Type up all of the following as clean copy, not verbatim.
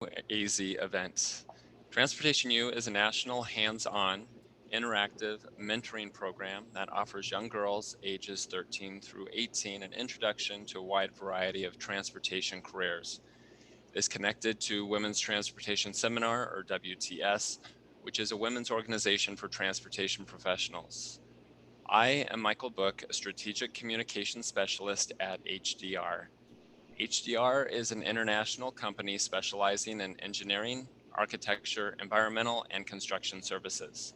AZ event. Transportation U is a national hands-on, interactive mentoring program that offers young girls ages 13 through 18 an introduction to a wide variety of transportation careers. It is connected to Women's Transportation Seminar, or WTS, which is a women's organization for transportation professionals. I am Michael Book, a strategic communications specialist at HDR. HDR is an international company specializing in engineering, architecture, environmental, and construction services.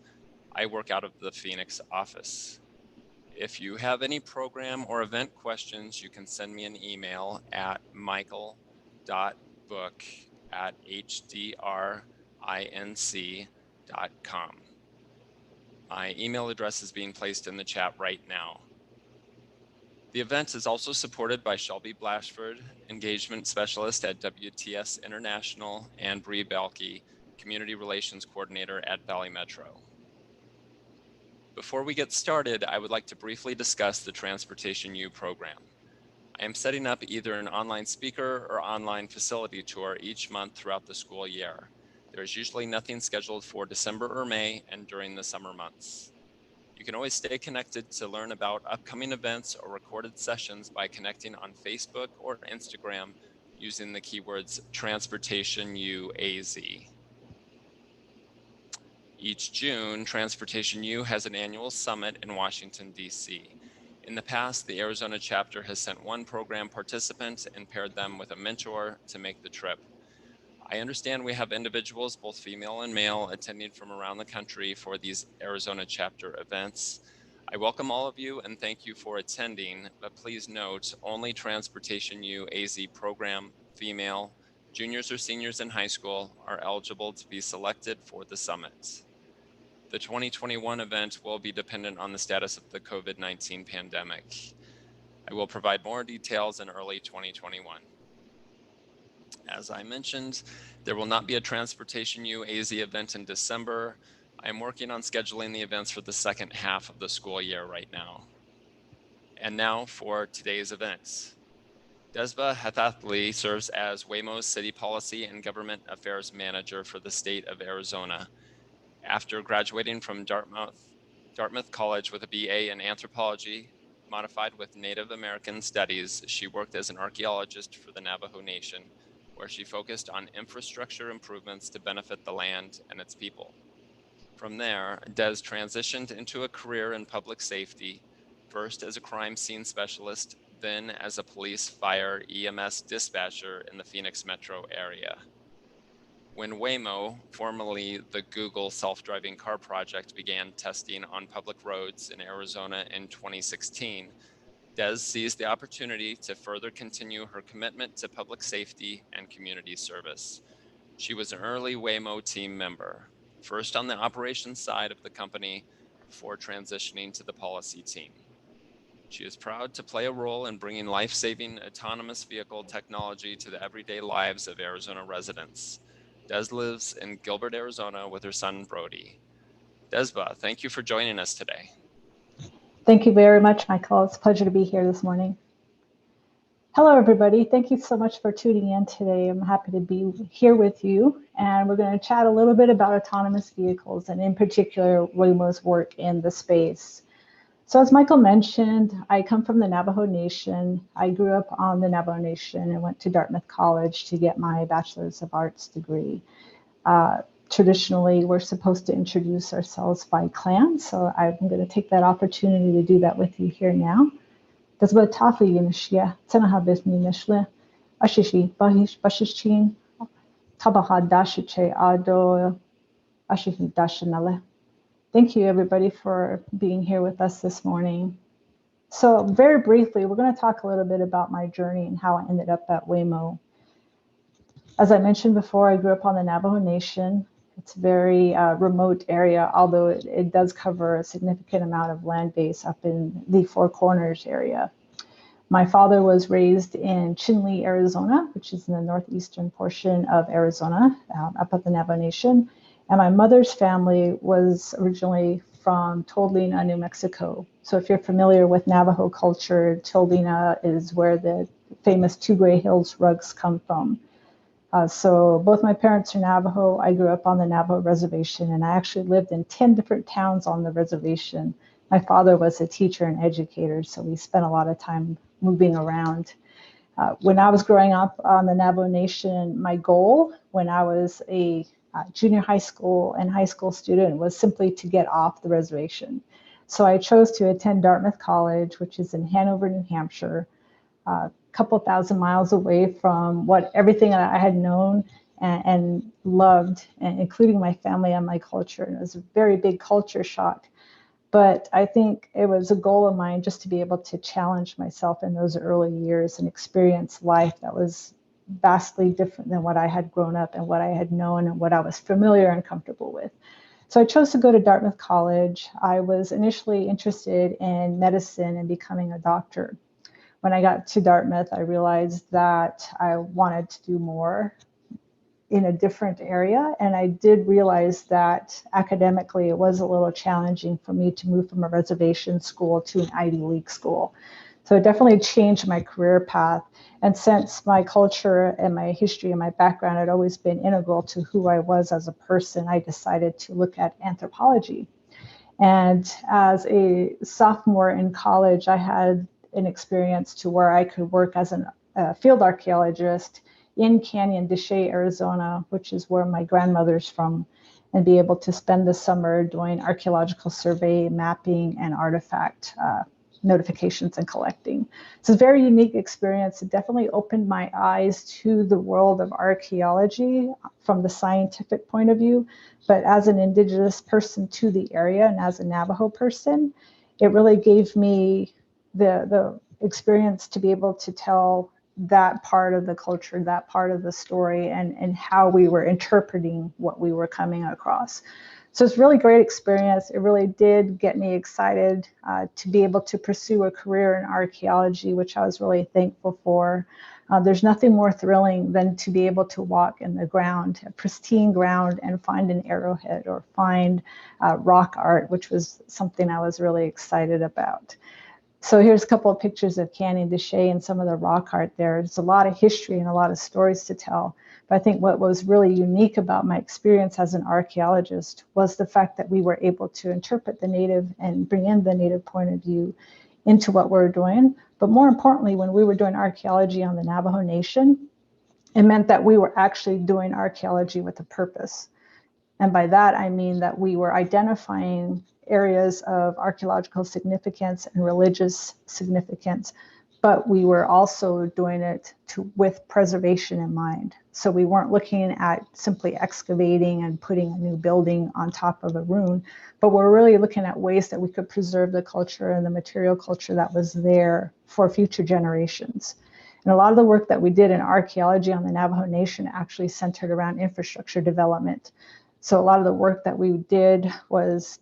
I work out of the Phoenix office. If you have any program or event questions, you can send me an email at michael.book@hdrinc.com. My email address is being placed in the chat right now. The event is also supported by Shelby Blashford, Engagement Specialist at WTS International, and Bree Balke, Community Relations Coordinator at Valley Metro. Before we get started, I would like to briefly discuss the Transportation U program. I am setting up either an online speaker or online facility tour each month throughout the school year. There is usually nothing scheduled for December or May and during the summer months. You can always stay connected to learn about upcoming events or recorded sessions by connecting on Facebook or Instagram using the keywords Transportation U AZ. Each June, Transportation U has an annual summit in Washington, D.C. In the past, the Arizona chapter has sent one program participant and paired them with a mentor to make the trip. I understand we have individuals, both female and male, attending from around the country for these Arizona chapter events. I welcome all of you and thank you for attending, but please note, only Transportation U AZ program, female, juniors or seniors in high school are eligible to be selected for the summit. The 2021 event will be dependent on the status of the COVID-19 pandemic. I will provide more details in early 2021. As I mentioned, there will not be a Transportation U AZ event in December. I am working on scheduling the events for the second half of the school year right now. And now for today's events. Dezbah Hatathli serves as Waymo's City Policy and Government Affairs Manager for the state of Arizona. After graduating from Dartmouth College with a BA in Anthropology, modified with Native American Studies, she worked as an archaeologist for the Navajo Nation, where she focused on infrastructure improvements to benefit the land and its people. From there, Des transitioned into a career in public safety, first as a crime scene specialist, then as a police, fire, EMS dispatcher in the Phoenix metro area. When Waymo, formerly the Google self-driving car project, began testing on public roads in Arizona in 2016, Des seized the opportunity to further continue her commitment to public safety and community service. She was an early Waymo team member, first on the operations side of the company before transitioning to the policy team. She is proud to play a role in bringing life-saving autonomous vehicle technology to the everyday lives of Arizona residents. Des lives in Gilbert, Arizona with her son, Brody. Dezbah, thank you for joining us today. Thank you very much, Michael. It's a pleasure to be here this morning. Hello, everybody. Thank you so much for tuning in today. I'm happy to be here with you, and we're going to chat a little bit about autonomous vehicles, and in particular, Waymo's work in the space. So as Michael mentioned, I come from the Navajo Nation. I grew up on the Navajo Nation and went to Dartmouth College to get my Bachelor's of Arts degree. Traditionally, we're supposed to introduce ourselves by clan, so I'm going to take that opportunity to do that with you here now. Dezbah Hatathli Yinishya, Tanaha Bismi Nishle, Ashishi, Bahish Bashichin, Tabaha Dashiche Ado, Ashihi Dashanale. Thank you, everybody, for being here with us this morning. So very briefly, we're going to talk a little bit about my journey and how I ended up at Waymo. As I mentioned before, I grew up on the Navajo Nation. It's a very remote area, although it does cover a significant amount of land base up in the Four Corners area. My father was raised in Chinle, Arizona, which is in the northeastern portion of Arizona, up at the Navajo Nation. And my mother's family was originally from Toldina, New Mexico. So if you're familiar with Navajo culture, Toldina is where the famous Two Gray Hills rugs come from. So both my parents are Navajo. I grew up on the Navajo reservation, and I actually lived in 10 different towns on the reservation. My father was a teacher and educator, so we spent a lot of time moving around. When I was growing up on the Navajo Nation, my goal when I was a junior high school and high school student was simply to get off the reservation. So I chose to attend Dartmouth College, which is in Hanover, New Hampshire, a couple thousand miles away from what everything that I had known and loved, and including my family and my culture. And it was a very big culture shock. But I think it was a goal of mine just to be able to challenge myself in those early years and experience life that was vastly different than what I had grown up and what I had known and what I was familiar and comfortable with. So I chose to go to Dartmouth College. I was initially interested in medicine and becoming a doctor. When I got to Dartmouth, I realized that I wanted to do more in a different area. And I did realize that academically it was a little challenging for me to move from a reservation school to an Ivy League school. So it definitely changed my career path. And since my culture and my history and my background had always been integral to who I was as a person, I decided to look at anthropology. And as a sophomore in college, I had an experience to where I could work as a field archaeologist in Canyon de Chelly, Arizona, which is where my grandmother's from, and be able to spend the summer doing archaeological survey, mapping, and artifact notifications and collecting. So it's a very unique experience. It definitely opened my eyes to the world of archaeology from the scientific point of view, but as an Indigenous person to the area and as a Navajo person, it really gave me the experience to be able to tell that part of the culture, that part of the story, and how we were interpreting what we were coming across. So it's a really great experience. It really did get me excited to be able to pursue a career in archaeology, which I was really thankful for. There's nothing more thrilling than to be able to walk in the ground, a pristine ground, and find an arrowhead or find rock art, which was something I was really excited about. So here's a couple of pictures of Canyon de Chelly and some of the rock art there. There's a lot of history and a lot of stories to tell. But I think what was really unique about my experience as an archaeologist was the fact that we were able to interpret the native and bring in the native point of view into what we're doing. But more importantly, when we were doing archaeology on the Navajo Nation, it meant that we were actually doing archaeology with a purpose. And by that, I mean that we were identifying areas of archaeological significance and religious significance, but we were also doing it with preservation in mind. So we weren't looking at simply excavating and putting a new building on top of a ruin, but we're really looking at ways that we could preserve the culture and the material culture that was there for future generations. And a lot of the work that we did in archaeology on the Navajo Nation actually centered around infrastructure development. So a lot of the work that we did was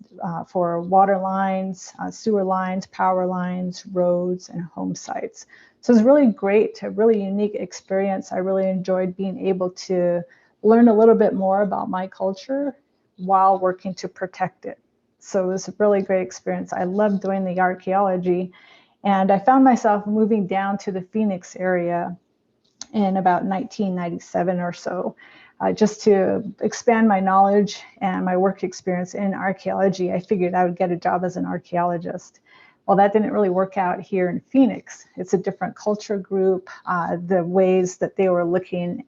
for water lines, sewer lines, power lines, roads, and home sites. So it was really great, a really unique experience. I really enjoyed being able to learn a little bit more about my culture while working to protect it. So it was a really great experience. I loved doing the archaeology. And I found myself moving down to the Phoenix area in about 1997 or so. Just to expand my knowledge and my work experience in archaeology, I figured I would get a job as an archaeologist. Well, that didn't really work out here in Phoenix. It's a different culture group. The ways that they were looking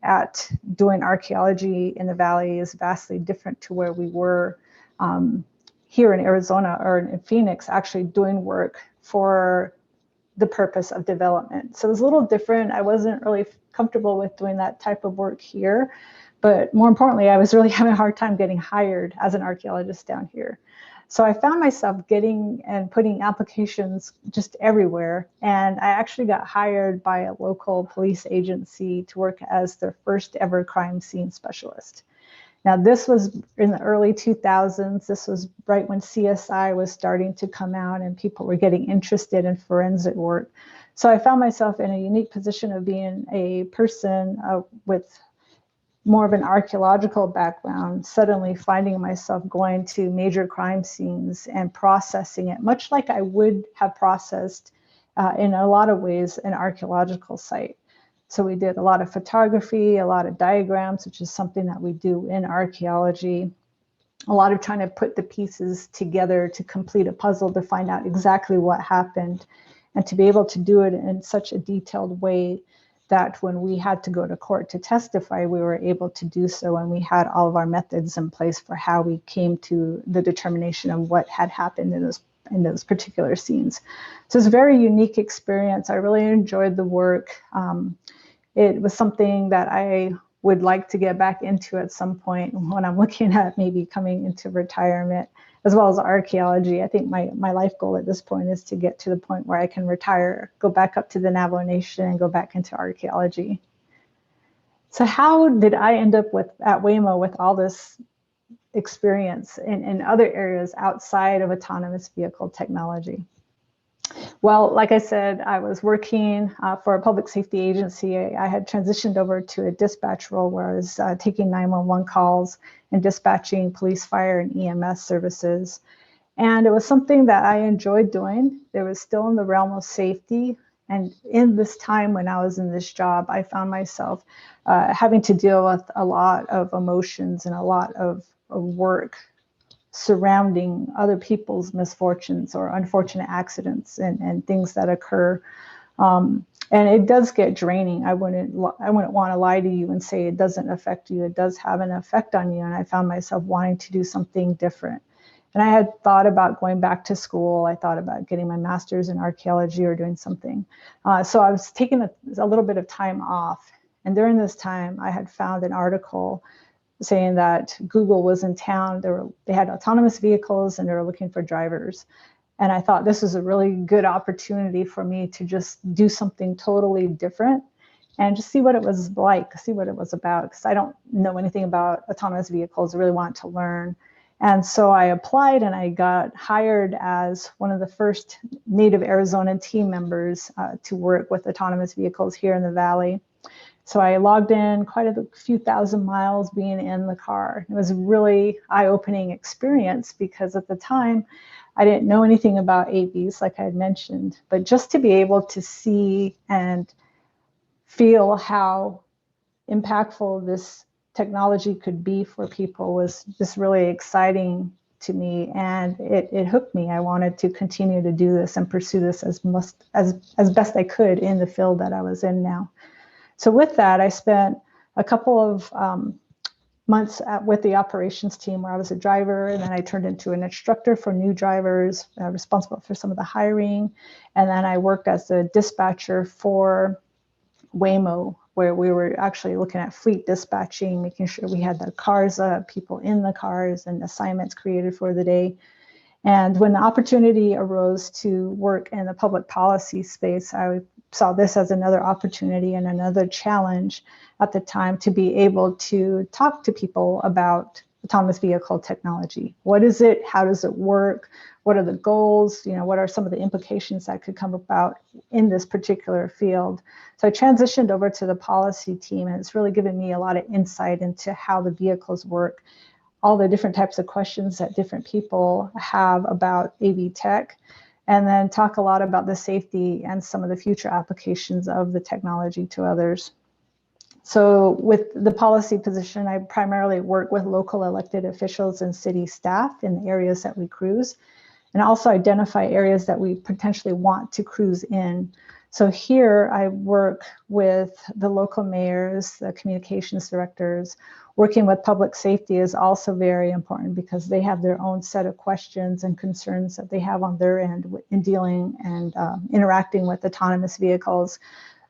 at doing archaeology in the valley is vastly different to where we were here in Arizona or in Phoenix, actually doing work for the purpose of development. So it was a little different. I wasn't really comfortable with doing that type of work here. But more importantly, I was really having a hard time getting hired as an archaeologist down here. So I found myself getting and putting applications just everywhere. And I actually got hired by a local police agency to work as their first ever crime scene specialist. Now, this was in the early 2000s. This was right when CSI was starting to come out and people were getting interested in forensic work. So I found myself in a unique position of being a person with more of an archaeological background, suddenly finding myself going to major crime scenes and processing it, much like I would have processed in a lot of ways an archaeological site. So we did a lot of photography, a lot of diagrams, which is something that we do in archaeology, a lot of trying to put the pieces together to complete a puzzle to find out exactly what happened, and to be able to do it in such a detailed way that when we had to go to court to testify, we were able to do so, and we had all of our methods in place for how we came to the determination of what had happened in those particular scenes. So it's a very unique experience. I really enjoyed the work. It was something that I would like to get back into at some point when I'm looking at maybe coming into retirement, as well as archaeology. I think my life goal at this point is to get to the point where I can retire, go back up to the Navajo Nation, and go back into archaeology. So how did I end up at Waymo with all this experience in other areas outside of autonomous vehicle technology? Well, like I said, I was working for a public safety agency. I had transitioned over to a dispatch role where I was taking 911 calls and dispatching police, fire, and EMS services. And it was something that I enjoyed doing. It was still in the realm of safety. And in this time when I was in this job, I found myself having to deal with a lot of emotions and a lot of work surrounding other people's misfortunes or unfortunate accidents and things that occur. And it does get draining. I wouldn't want to lie to you and say it doesn't affect you. It does have an effect on you. And I found myself wanting to do something different. And I had thought about going back to school. I thought about getting my master's in archaeology or doing something. So I was taking a little bit of time off. And during this time, I had found an article saying that Google was in town. They had autonomous vehicles and they were looking for drivers. And I thought this was a really good opportunity for me to just do something totally different and just see what it was like, see what it was about, because I don't know anything about autonomous vehicles. I really wanted to learn. And so I applied and I got hired as one of the first Native Arizona team members to work with autonomous vehicles here in the Valley. So I logged in quite a few thousand miles being in the car. It was a really eye-opening experience because at the time, I didn't know anything about AVs, like I had mentioned, but just to be able to see and feel how impactful this technology could be for people was just really exciting to me, and it hooked me. I wanted to continue to do this and pursue this as best I could in the field that I was in now. So with that, I spent a couple of months with the operations team where I was a driver, and then I turned into an instructor for new drivers, responsible for some of the hiring. And then I worked as a dispatcher for Waymo, where we were actually looking at fleet dispatching, making sure we had the cars, people in the cars, and assignments created for the day. And when the opportunity arose to work in the public policy space, I saw this as another opportunity and another challenge at the time to be able to talk to people about autonomous vehicle technology. What is it? How does it work? What are the goals? What are some of the implications that could come about in this particular field? So I transitioned over to the policy team, and it's really given me a lot of insight into how the vehicles work, all the different types of questions that different people have about AV tech, and then talk a lot about the safety and some of the future applications of the technology to others. So with the policy position, I primarily work with local elected officials and city staff in the areas that we cruise, and also identify areas that we potentially want to cruise in. So here I work with the local mayors, the communications directors. Working with public safety is also very important because they have their own set of questions and concerns that they have on their end in dealing and interacting with autonomous vehicles.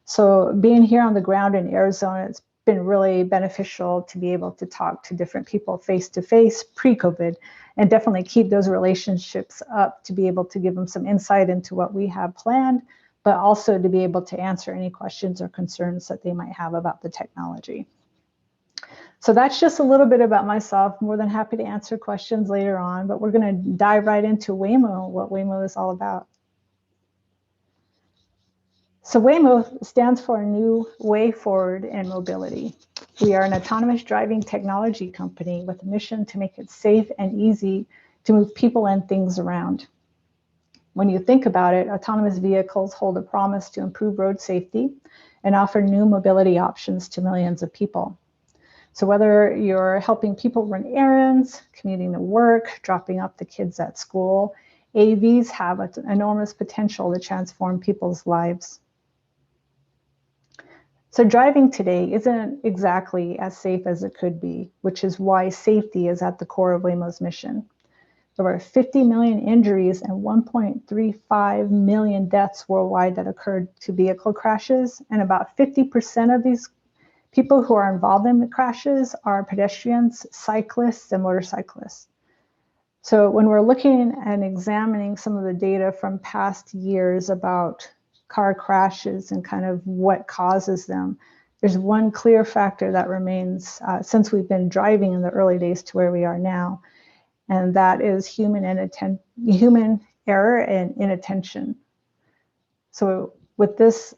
So being here on the ground in Arizona, it's been really beneficial to be able to talk to different people face to face pre-COVID, and definitely keep those relationships up to be able to give them some insight into what we have planned, but also to be able to answer any questions or concerns that they might have about the technology. So that's just a little bit about myself. More than happy to answer questions later on, but we're going to dive right into Waymo, what Waymo is all about. So Waymo stands for a new way forward in mobility. We are an autonomous driving technology company with a mission to make it safe and easy to move people and things around. When you think about it, autonomous vehicles hold a promise to improve road safety and offer new mobility options to millions of people. So whether you're helping people run errands, commuting to work, dropping off the kids at school, AVs have an enormous potential to transform people's lives. So driving today isn't exactly as safe as it could be, which is why safety is at the core of Waymo's mission. There were 50 million injuries and 1.35 million deaths worldwide that occurred to vehicle crashes, and about 50% of these people who are involved in the crashes are pedestrians, cyclists, and motorcyclists. So when we're looking and examining some of the data from past years about car crashes and kind of what causes them, there's one clear factor that remains since we've been driving in the early days to where we are now, and that is human error and inattention. So with this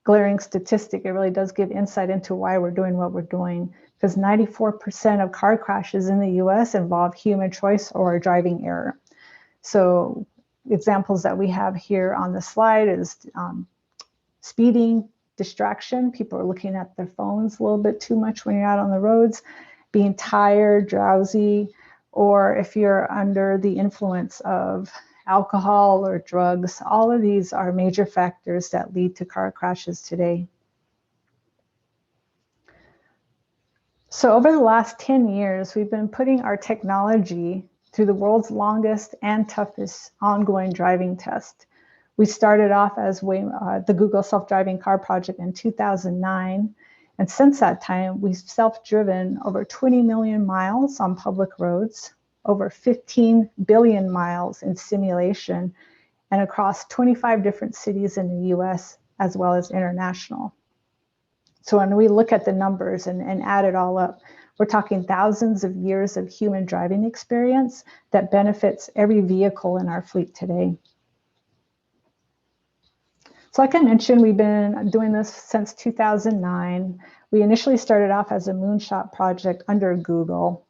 glaring statistic, it really does give insight into why we're doing what we're doing, because 94% of car crashes in the US involve human choice or driving error. So examples that we have here on the slide is speeding, distraction. People are looking at their phones a little bit too much when you're out on the roads, being tired, drowsy, or if you're under the influence of alcohol or drugs. All of these are major factors that lead to car crashes today. So over the last 10 years, we've been putting our technology through the world's longest and toughest ongoing driving test. We started off as the Google self-driving car project in 2009. And since that time, we've self-driven over 20 million miles on public roads, over 15 billion miles in simulation, and across 25 different cities in the US as well as international. So when we look at the numbers and add it all up, we're talking thousands of years of human driving experience that benefits every vehicle in our fleet today. So like I mentioned, we've been doing this since 2009. We initially started off as a moonshot project under Google,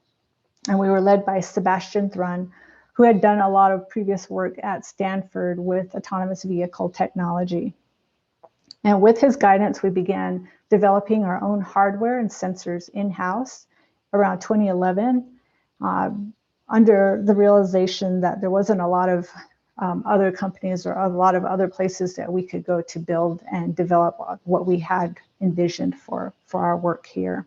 and we were led by Sebastian Thrun, who had done a lot of previous work at Stanford with autonomous vehicle technology. And with his guidance, we began developing our own hardware and sensors in-house around 2011, under the realization that there wasn't a lot of other companies or a lot of other places that we could go to build and develop what we had envisioned for our work here.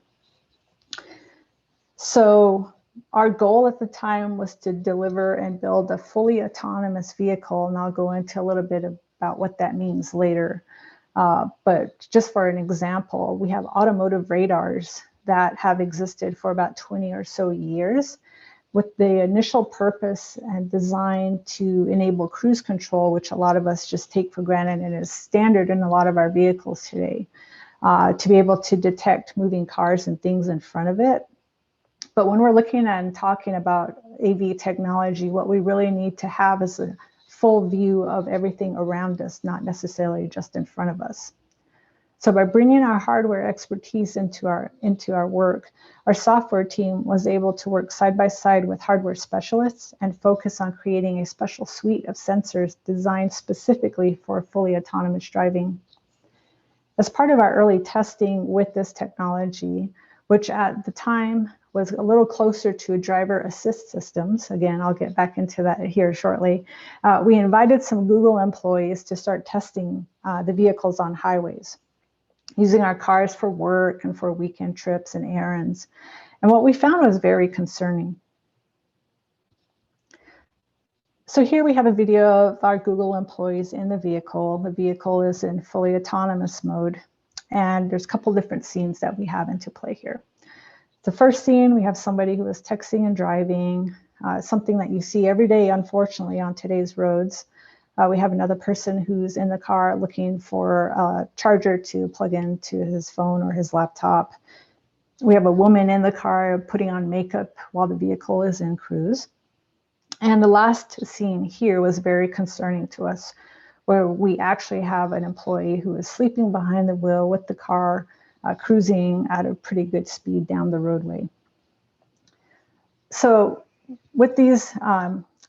So our goal at the time was to deliver and build a fully autonomous vehicle, and I'll go into a little bit about what that means later. But just for an example, we have automotive radars that have existed for about 20 or so years, with the initial purpose and design to enable cruise control, which a lot of us just take for granted and is standard in a lot of our vehicles today, to be able to detect moving cars and things in front of it. But when we're looking at and talking about AV technology, what we really need to have is a full view of everything around us, not necessarily just in front of us. So by bringing our hardware expertise into our work, our software team was able to work side by side with hardware specialists and focus on creating a special suite of sensors designed specifically for fully autonomous driving. As part of our early testing with this technology, which at the time was a little closer to driver assist systems, again, I'll get back into that here shortly, we invited some Google employees to start testing the vehicles on highways, using our cars for work and for weekend trips and errands. And what we found was very concerning. So here we have a video of our Google employees in the vehicle. The vehicle is in fully autonomous mode. And there's a couple different scenes that we have into play here. The first scene, we have somebody who is texting and driving, something that you see every day, unfortunately, on today's roads. We have another person who's in the car looking for a charger to plug into his phone or his laptop. We have a woman in the car putting on makeup while the vehicle is in cruise. And the last scene here was very concerning to us, where we actually have an employee who is sleeping behind the wheel with the car, cruising at a pretty good speed down the roadway. So with these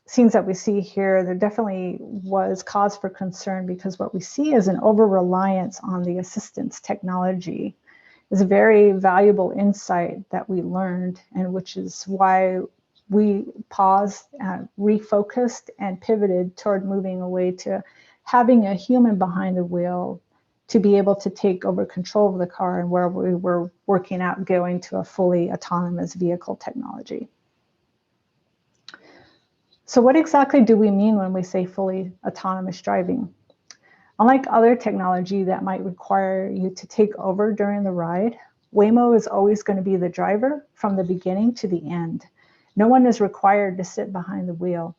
scenes that we see here, there definitely was cause for concern, because what we see is an over-reliance on the assistance technology. Is a very valuable insight that we learned, and which is why we paused, refocused, and pivoted toward moving away to having a human behind the wheel to be able to take over control of the car, and where we were working out going to a fully autonomous vehicle technology. So what exactly do we mean when we say fully autonomous driving? Unlike other technology that might require you to take over during the ride, Waymo is always going to be the driver from the beginning to the end. No one is required to sit behind the wheel.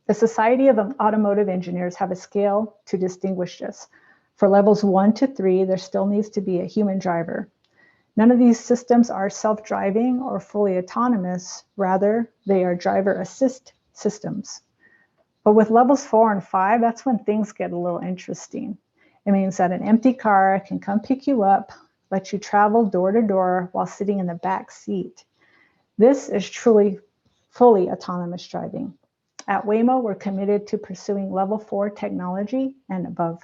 The Society of Automotive Engineers have a scale to distinguish this. For levels 1 to 3, there still needs to be a human driver. None of these systems are self-driving or fully autonomous. Rather, they are driver assist systems. But with levels 4 and 5, that's when things get a little interesting. It means that an empty car can come pick you up, let you travel door to door while sitting in the back seat. This is truly fully autonomous driving. At Waymo, we're committed to pursuing level 4 technology and above.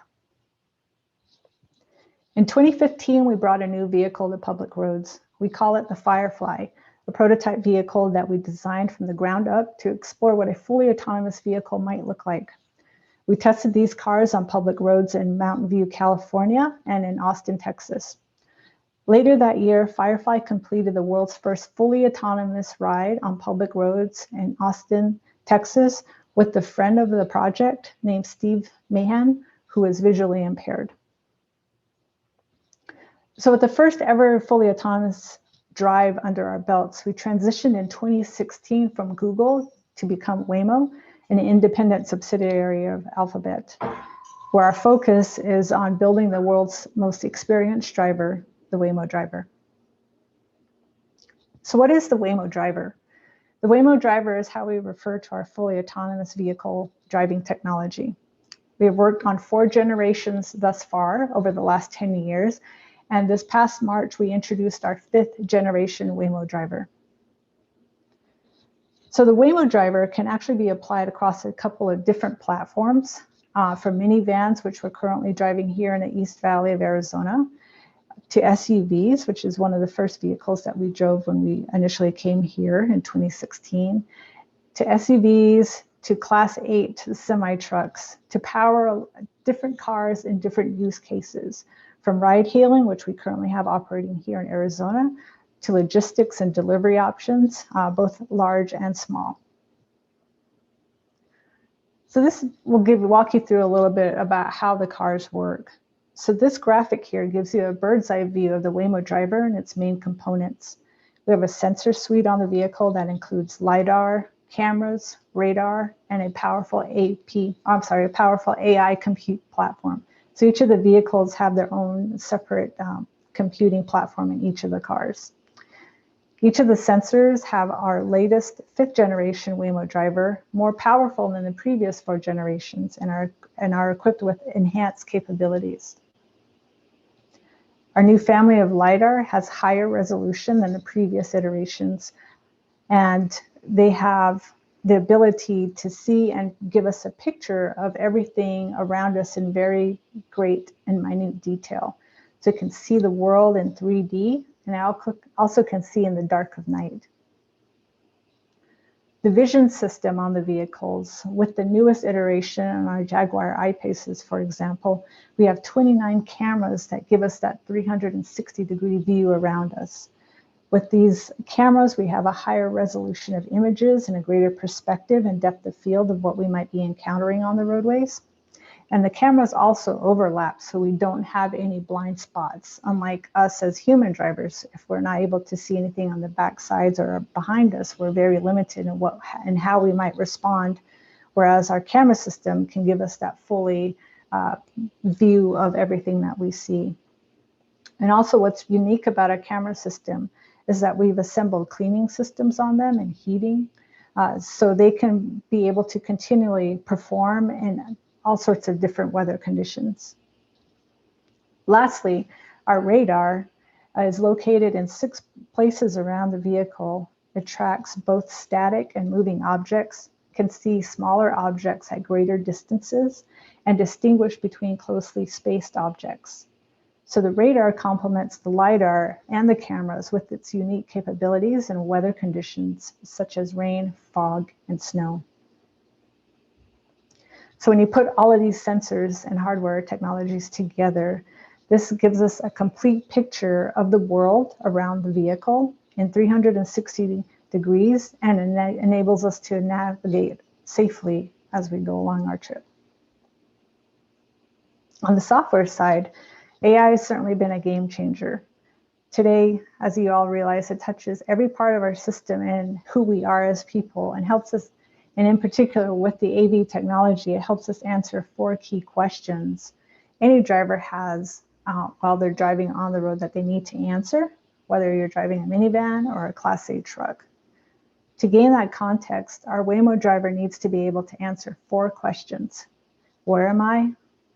In 2015, we brought a new vehicle to public roads. We call it the Firefly, a prototype vehicle that we designed from the ground up to explore what a fully autonomous vehicle might look like. We tested these cars on public roads in Mountain View, California, and in Austin, Texas. Later that year, Firefly completed the world's first fully autonomous ride on public roads in Austin, Texas, with the friend of the project named Steve Mahan, who is visually impaired. So with the first ever fully autonomous drive under our belts, we transitioned in 2016 from Google to become Waymo, an independent subsidiary of Alphabet, where our focus is on building the world's most experienced driver, the Wemo Driver. So what is the Wemo Driver? The Wemo Driver is how we refer to our fully autonomous vehicle driving technology. We have worked on 4 generations thus far over the last 10 years, and this past March, we introduced our 5th generation Wemo Driver. So the Wemo Driver can actually be applied across a couple of different platforms, from minivans, which we're currently driving here in the East Valley of Arizona, to SUVs, which is one of the first vehicles that we drove when we initially came here in 2016, to SUVs, to Class 8 semi-trucks, to power different cars in different use cases, from ride hailing, which we currently have operating here in Arizona, to logistics and delivery options, both large and small. So this will walk you through a little bit about how the cars work. So this graphic here gives you a bird's eye view of the Wemo Driver and its main components. We have a sensor suite on the vehicle that includes LiDAR, cameras, radar, and a powerful AI compute platform. So each of the vehicles have their own separate computing platform in each of the cars. Each of the sensors have our latest 5th generation Wemo Driver, more powerful than the previous 4 generations, and are equipped with enhanced capabilities. Our new family of LiDAR has higher resolution than the previous iterations, and they have the ability to see and give us a picture of everything around us in very great and minute detail. So it can see the world in 3D, and I also can see in the dark of night. The vision system on the vehicles, with the newest iteration on our Jaguar I-Paces, for example, we have 29 cameras that give us that 360-degree view around us. With these cameras, we have a higher resolution of images and a greater perspective and depth of field of what we might be encountering on the roadways. And the cameras also overlap, so we don't have any blind spots. Unlike us as human drivers, if we're not able to see anything on the back sides or behind us, we're very limited in how we might respond, whereas our camera system can give us that fully view of everything that we see. And also what's unique about our camera system is that we've assembled cleaning systems on them and heating, so they can be able to continually perform in all sorts of different weather conditions. Lastly, our radar is located in 6 places around the vehicle. It tracks both static and moving objects, can see smaller objects at greater distances and distinguish between closely spaced objects. So the radar complements the LiDAR and the cameras with its unique capabilities in weather conditions such as rain, fog, and snow. So when you put all of these sensors and hardware technologies together, this gives us a complete picture of the world around the vehicle in 360 degrees and enables us to navigate safely as we go along our trip. On the software side, AI has certainly been a game changer. Today, as you all realize, it touches every part of our system and who we are as people and helps us, and in particular with the AV technology, it helps us answer 4 key questions any driver has while they're driving on the road that they need to answer, whether you're driving a minivan or a Class A truck. To gain that context, our Waymo driver needs to be able to answer 4 questions. Where am I?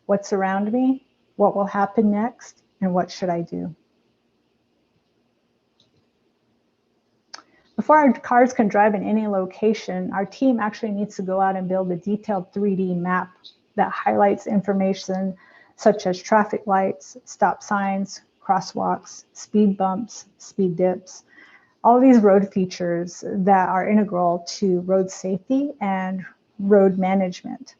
What's around me? What will happen next? And what should I do? Before our cars can drive in any location, our team actually needs to go out and build a detailed 3D map that highlights information such as traffic lights, stop signs, crosswalks, speed bumps, speed dips, all of these road features that are integral to road safety and road management.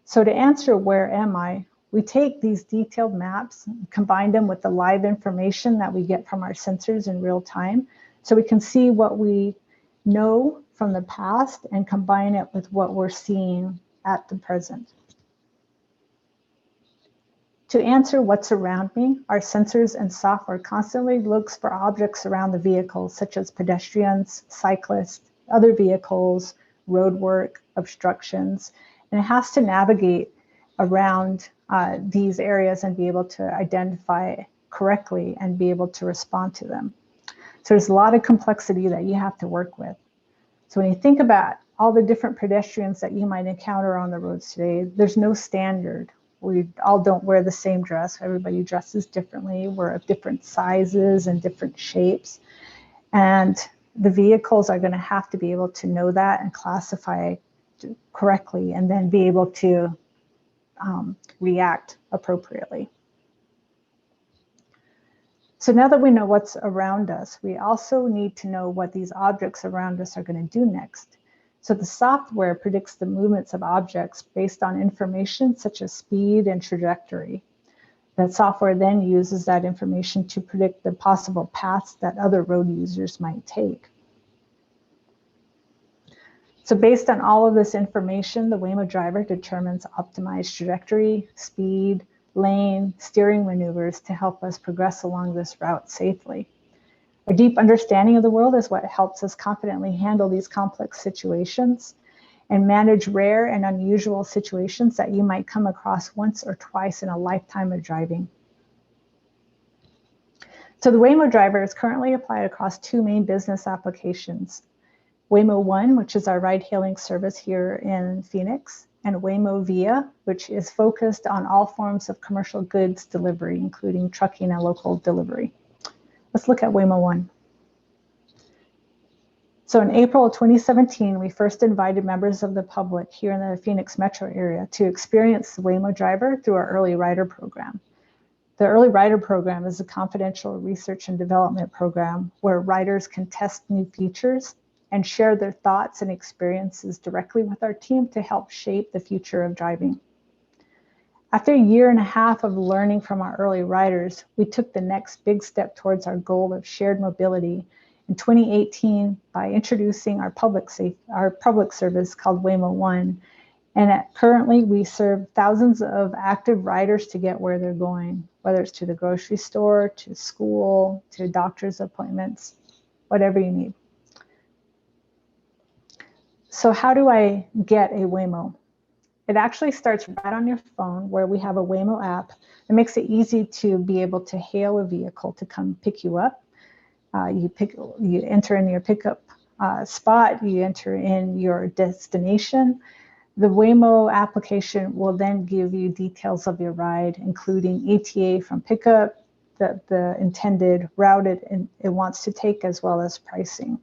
So to answer where am I, we take these detailed maps, combine them with the live information that we get from our sensors in real time, so we can see what we know from the past and combine it with what we're seeing at the present. To answer what's around me, our sensors and software constantly looks for objects around the vehicle, such as pedestrians, cyclists, other vehicles, roadwork, obstructions, and it has to navigate around these areas and be able to identify correctly and be able to respond to them. So there's a lot of complexity that you have to work with. So when you think about all the different pedestrians that you might encounter on the roads today, there's no standard. We all don't wear the same dress. Everybody dresses differently. We're of different sizes and different shapes. And the vehicles are going to have to be able to know that and classify correctly and then be able to react appropriately. So now that we know what's around us, we also need to know what these objects around us are going to do next. So the software predicts the movements of objects based on information such as speed and trajectory. That software then uses that information to predict the possible paths that other road users might take. So based on all of this information, the Wemo driver determines optimized trajectory, speed, lane, steering maneuvers to help us progress along this route safely. A deep understanding of the world is what helps us confidently handle these complex situations and manage rare and unusual situations that you might come across once or twice in a lifetime of driving. So the Wemo driver is currently applied across 2 main business applications. Wemo One, which is our ride-hailing service here in Phoenix, and Wemo Via, which is focused on all forms of commercial goods delivery, including trucking and local delivery. Let's look at Wemo One. So in April of 2017, we first invited members of the public here in the Phoenix metro area to experience the Wemo driver through our early rider program. The early rider program is a confidential research and development program where riders can test new features and share their thoughts and experiences directly with our team to help shape the future of driving. After a year and a half of learning from our early riders, we took the next big step towards our goal of shared mobility in 2018 by introducing our public service called Wemo One. And currently we serve thousands of active riders to get where they're going, whether it's to the grocery store, to school, to doctor's appointments, whatever you need. So how do I get a Waymo? It actually starts right on your phone where we have a Waymo app. It makes it easy to be able to hail a vehicle to come pick you up. You enter in your pickup spot, you enter in your destination. The Waymo application will then give you details of your ride, including ETA from pickup, the intended route it wants to take, as well as pricing.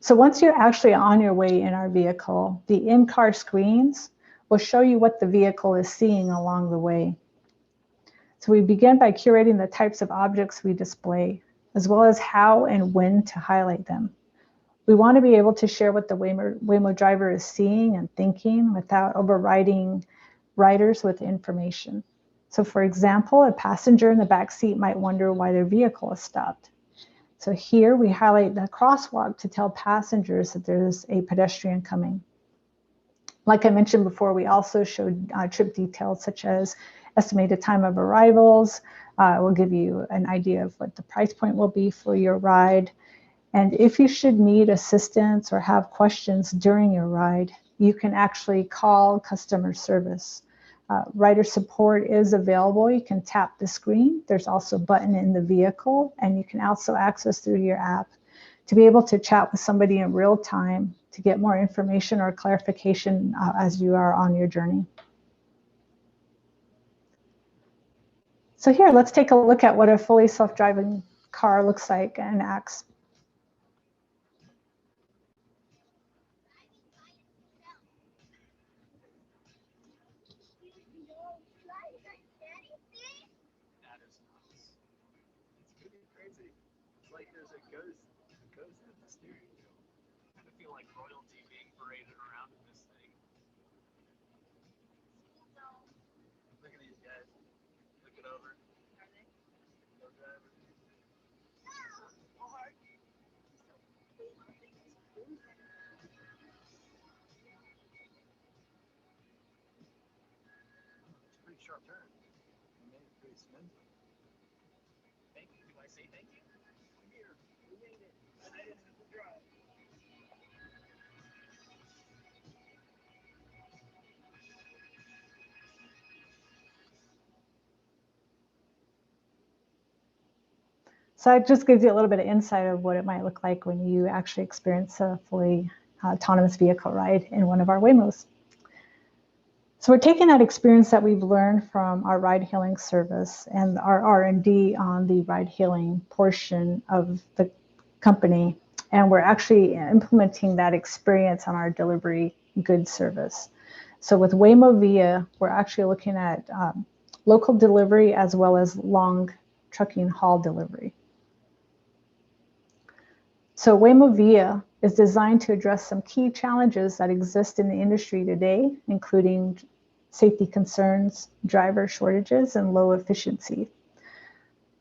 So once you're actually on your way in our vehicle, the in-car screens will show you what the vehicle is seeing along the way. So we begin by curating the types of objects we display, as well as how and when to highlight them. We want to be able to share what the Waymo driver is seeing and thinking without overriding riders with information. So for example, a passenger in the back seat might wonder why their vehicle is stopped. So here we highlight the crosswalk to tell passengers that there's a pedestrian coming. Like I mentioned before, we also showed trip details such as estimated time of arrivals. We'll give you an idea of what the price point will be for your ride. And if you should need assistance or have questions during your ride, you can actually call customer service. Rider support is available. You can tap the screen. There's also a button in the vehicle, and you can also access through your app to be able to chat with somebody in real time to get more information or clarification as you are on your journey. So here, let's take a look at what a fully self-driving car looks like and acts. Sharp turn. You made it pretty smoothly. Thank you. Do I say thank you? Here, we made it. I didn't have to drive. So it just gives you a little bit of insight of what it might look like when you actually experience a fully autonomous vehicle ride in one of our Waymos. So we're taking that experience that we've learned from our ride-hailing service and our R&D on the ride-hailing portion of the company, and we're actually implementing that experience on our delivery goods service. So with Waymo Via, we're actually looking at local delivery as well as long trucking haul delivery. So Waymo Via is designed to address some key challenges that exist in the industry today, including safety concerns, driver shortages, and low efficiency.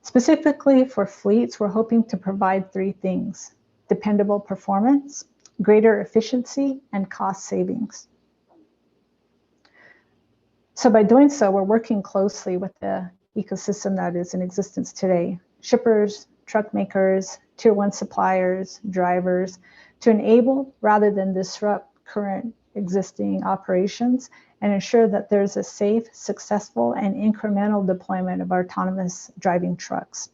Specifically for fleets, we're hoping to provide three things: dependable performance, greater efficiency, and cost savings. So by doing so, we're working closely with the ecosystem that is in existence today: shippers, truck makers, tier one suppliers, drivers, to enable rather than disrupt current existing operations and ensure that there's a safe, successful, and incremental deployment of autonomous driving trucks.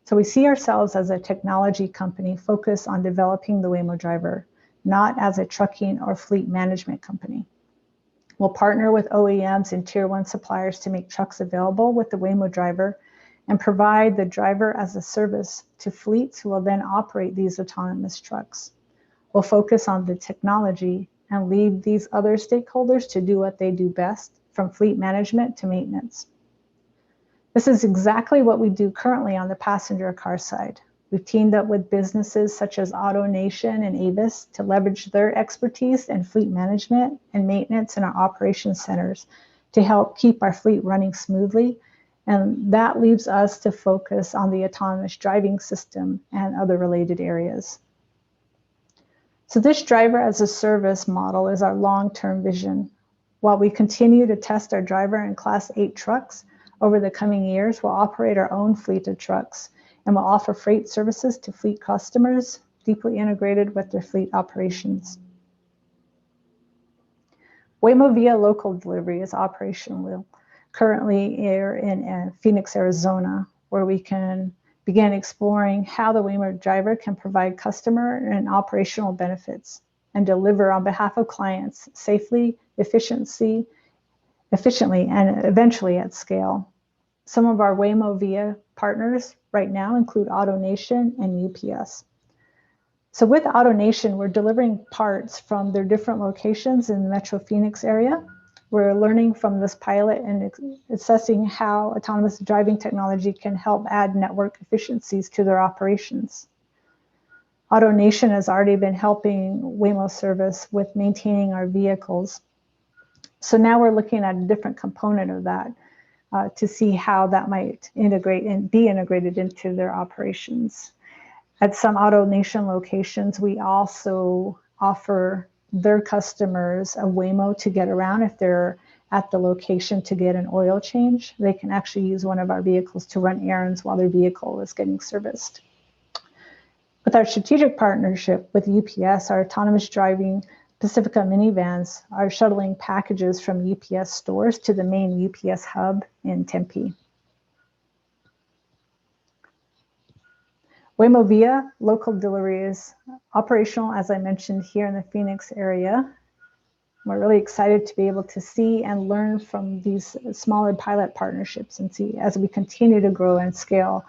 So we see ourselves as a technology company focused on developing the Wemo Driver, not as a trucking or fleet management company. We'll partner with OEMs and tier one suppliers to make trucks available with the Wemo Driver and provide the driver as a service to fleets who will then operate these autonomous trucks. We'll focus on the technology and lead these other stakeholders to do what they do best, from fleet management to maintenance. This is exactly what we do currently on the passenger car side. We've teamed up with businesses such as AutoNation and Avis to leverage their expertise in fleet management and maintenance in our operations centers to help keep our fleet running smoothly. And that leaves us to focus on the autonomous driving system and other related areas. So this driver as a service model is our long-term vision. While we continue to test our driver in Class 8 trucks, over the coming years, we'll operate our own fleet of trucks and will offer freight services to fleet customers deeply integrated with their fleet operations. Waymo Via Local Delivery is operational currently here in Phoenix, Arizona, where we can begin exploring how the Waymo Driver can provide customer and operational benefits and deliver on behalf of clients safely, efficiently, and eventually at scale. Some of our Waymo Via partners right now include AutoNation and UPS. So with AutoNation, we're delivering parts from their different locations in the Metro Phoenix area. We're learning from this pilot and assessing how autonomous driving technology can help add network efficiencies to their operations. AutoNation has already been helping Waymo service with maintaining our vehicles. So now we're looking at a different component of that to see how that might integrate and be integrated into their operations. At some AutoNation locations, we also offer their customers a Waymo to get around. If they're at the location to get an oil change, they can actually use one of our vehicles to run errands while their vehicle is getting serviced. With our strategic partnership with UPS, our autonomous driving Pacifica minivans are shuttling packages from UPS stores to the main UPS hub in Tempe. Waymo Via local delivery is operational, as I mentioned, here in the Phoenix area. We're really excited to be able to see and learn from these smaller pilot partnerships and see as we continue to grow and scale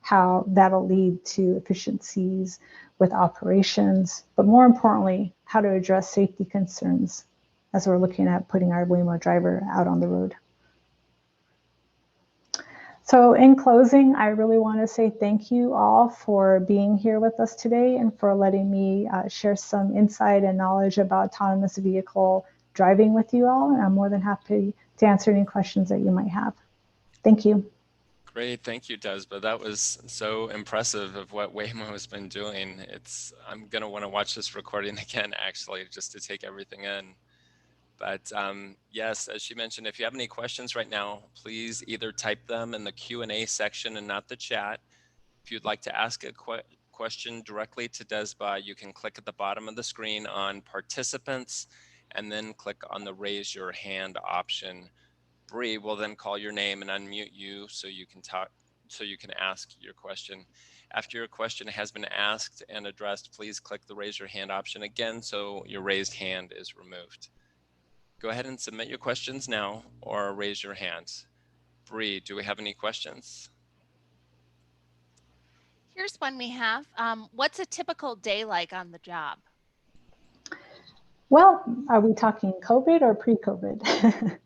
how that'll lead to efficiencies with operations, but more importantly, how to address safety concerns as we're looking at putting our Wemo Driver out on the road. So in closing, I really want to say thank you all for being here with us today and for letting me share some insight and knowledge about autonomous vehicle driving with you all. And I'm more than happy to answer any questions that you might have. Thank you. Great, thank you, Dezbah. That was so impressive of what Waymo has been doing. I'm gonna want to watch this recording again, actually, just to take everything in. But yes, as she mentioned, if you have any questions right now, please either type them in the Q&A section and not the chat. If you'd like to ask a question directly to Dezbah, you can click at the bottom of the screen on participants and then click on the raise your hand option. Bree will then call your name and unmute you so you can talk, so you can ask your question. After your question has been asked and addressed, please click the raise your hand option again so your raised hand is removed. Go ahead and submit your questions now or raise your hand. Bree, do we have any questions? Here's one we have. What's a typical day like on the job? Well, are we talking COVID or pre-COVID?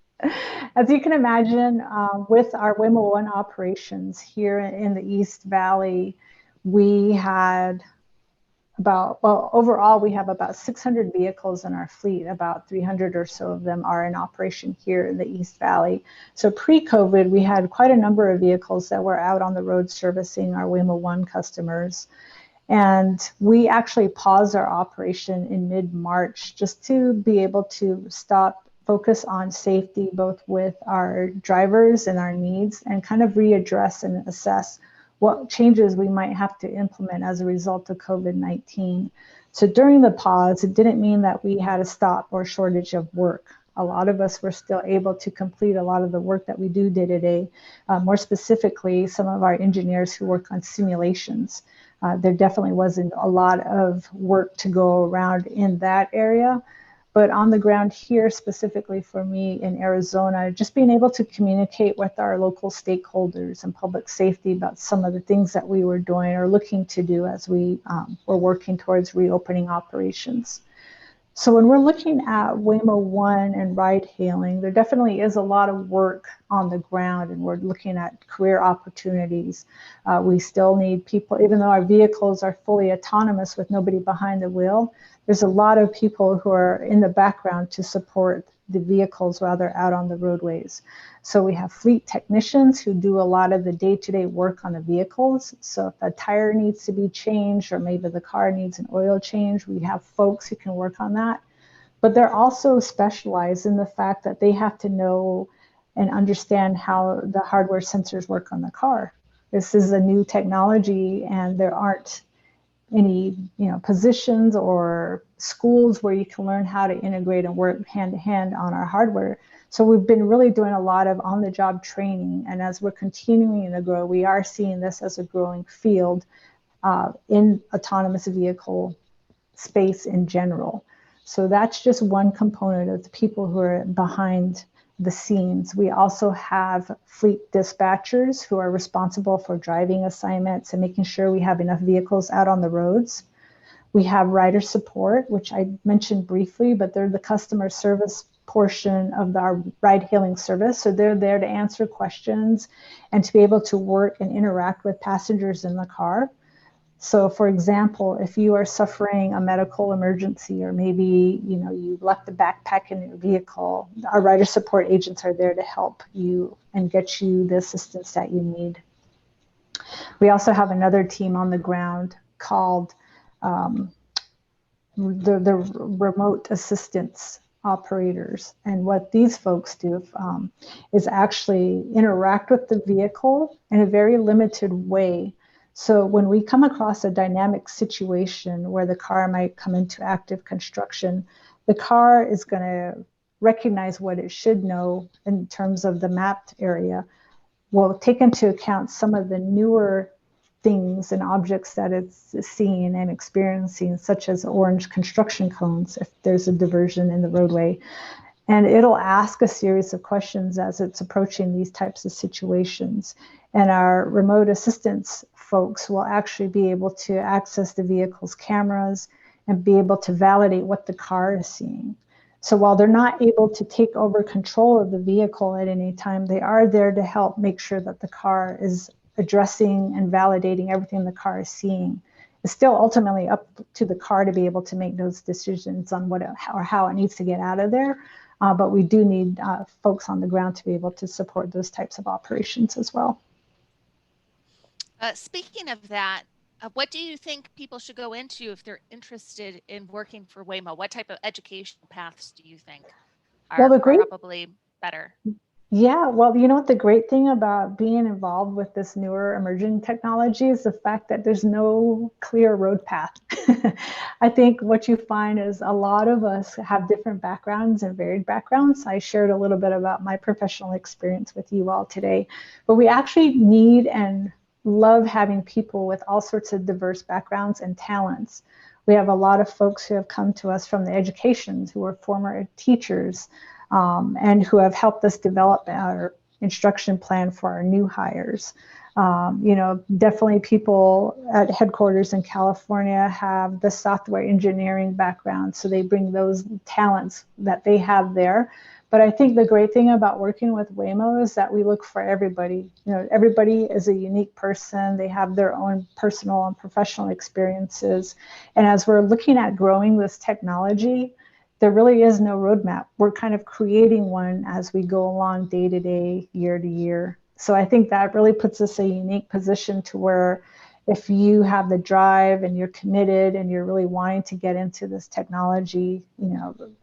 As you can imagine, with our Wemo One operations here in the East Valley, we had overall, we have about 600 vehicles in our fleet. About 300 or so of them are in operation here in the East Valley. So pre-COVID, we had quite a number of vehicles that were out on the road servicing our Wemo One customers. And we actually paused our operation in mid-March just to be able to focus on safety, both with our drivers and our needs, and kind of readdress and assess what changes we might have to implement as a result of COVID-19. So during the pause, it didn't mean that we had a stop or shortage of work. A lot of us were still able to complete a lot of the work that we do day to day. More specifically, some of our engineers who work on simulations. There definitely wasn't a lot of work to go around in that area. But on the ground here, specifically for me in Arizona, just being able to communicate with our local stakeholders and public safety about some of the things that we were doing or looking to do as we were working towards reopening operations. So when we're looking at Wemo One and ride hailing, there definitely is a lot of work on the ground, and we're looking at career opportunities. We still need people, even though our vehicles are fully autonomous with nobody behind the wheel, there's a lot of people who are in the background to support the vehicles while they're out on the roadways. So we have fleet technicians who do a lot of the day-to-day work on the vehicles. So if a tire needs to be changed or maybe the car needs an oil change, we have folks who can work on that. But they're also specialized in the fact that they have to know and understand how the hardware sensors work on the car. This is a new technology, and there aren't any positions or schools where you can learn how to integrate and work hand to hand on our hardware. So we've been really doing a lot of on-the-job training, and as we're continuing to grow, we are seeing this as a growing field in autonomous vehicle space in general. So that's just one component of the people who are behind the scenes. We also have fleet dispatchers who are responsible for driving assignments and making sure we have enough vehicles out on the roads. We have rider support, which I mentioned briefly, but they're the customer service portion of our ride hailing service. So they're there to answer questions and to be able to work and interact with passengers in the car. So for example, if you are suffering a medical emergency, or maybe you left a backpack in your vehicle, our rider support agents are there to help you and get you the assistance that you need. We also have another team on the ground called the remote assistance operators. And what these folks do is actually interact with the vehicle in a very limited way. So when we come across a dynamic situation where the car might come into active construction, the car is going to recognize what it should know in terms of the mapped area. We'll take into account some of the newer things and objects that it's seeing and experiencing, such as orange construction cones if there's a diversion in the roadway. And it'll ask a series of questions as it's approaching these types of situations. And our remote assistance folks will actually be able to access the vehicle's cameras and be able to validate what the car is seeing. So while they're not able to take over control of the vehicle at any time, they are there to help make sure that the car is addressing and validating everything the car is seeing. It's still ultimately up to the car to be able to make those decisions on what or how it needs to get out of there. But we do need folks on the ground to be able to support those types of operations as well. Speaking of that, what do you think people should go into if they're interested in working for Waymo? What type of educational paths do you think are probably better? Yeah, well, you know what the great thing about being involved with this newer emerging technology is the fact that there's no clear road path. I think what you find is a lot of us have different backgrounds and varied backgrounds. I shared a little bit about my professional experience with you all today, but we actually need and love having people with all sorts of diverse backgrounds and talents. We have a lot of folks who have come to us from the educations, who are former teachers, and who have helped us develop our instruction plan for our new hires. Definitely people at headquarters in California have the software engineering background, so they bring those talents that they have there. But I think the great thing about working with Waymo is that we look for everybody. Everybody is a unique person. They have their own personal and professional experiences. And as we're looking at growing this technology, there really is no roadmap. We're kind of creating one as we go along day to day, year to year. So I think that really puts us in a unique position to where if you have the drive and you're committed and you're really wanting to get into this technology,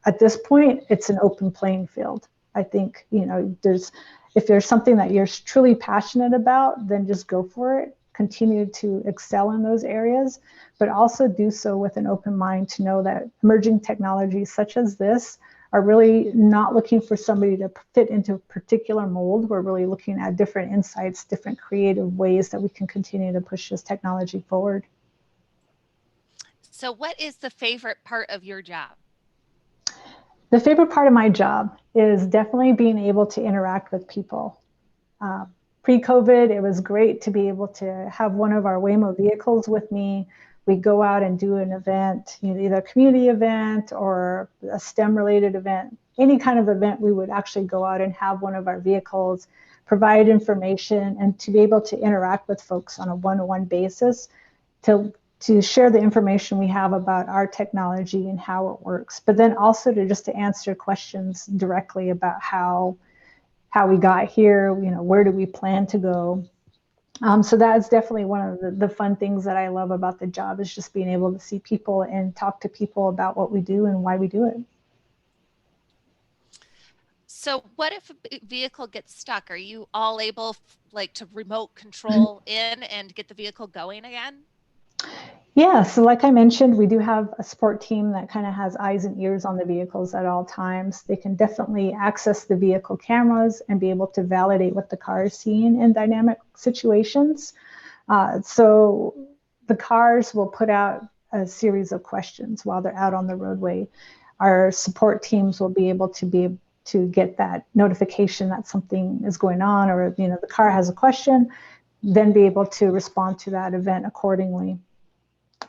at this point, it's an open playing field. I think, if there's something that you're truly passionate about, then just go for it. Continue to excel in those areas, but also do so with an open mind to know that emerging technologies such as this are really not looking for somebody to fit into a particular mold. We're really looking at different insights, different creative ways that we can continue to push this technology forward. So what is the favorite part of your job? The favorite part of my job is definitely being able to interact with people. Pre-COVID, it was great to be able to have one of our Waymo vehicles with me. We go out and do an event, either a community event or a STEM-related event. Any kind of event, we would actually go out and have one of our vehicles, provide information, and to be able to interact with folks on a one-to-one basis to share the information we have about our technology and how it works, but then also to answer questions directly about how we got here, where do we plan to go. So that is definitely one of the fun things that I love about the job, is just being able to see people and talk to people about what we do and why we do it. So what if a vehicle gets stuck? Are you all able to remote control in and get the vehicle going again? Yeah, so like I mentioned, we do have a support team that kind of has eyes and ears on the vehicles at all times. They can definitely access the vehicle cameras and be able to validate what the car is seeing in dynamic situations. So the cars will put out a series of questions while they're out on the roadway. Our support teams will be able to get that notification that something is going on, or the car has a question, then be able to respond to that event accordingly.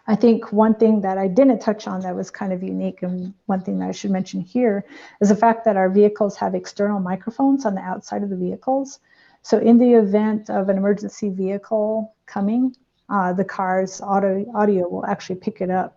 I think one thing that I didn't touch on that was kind of unique, and one thing that I should mention here, is the fact that our vehicles have external microphones on the outside of the vehicles. So in the event of an emergency vehicle coming, the car's audio will actually pick it up.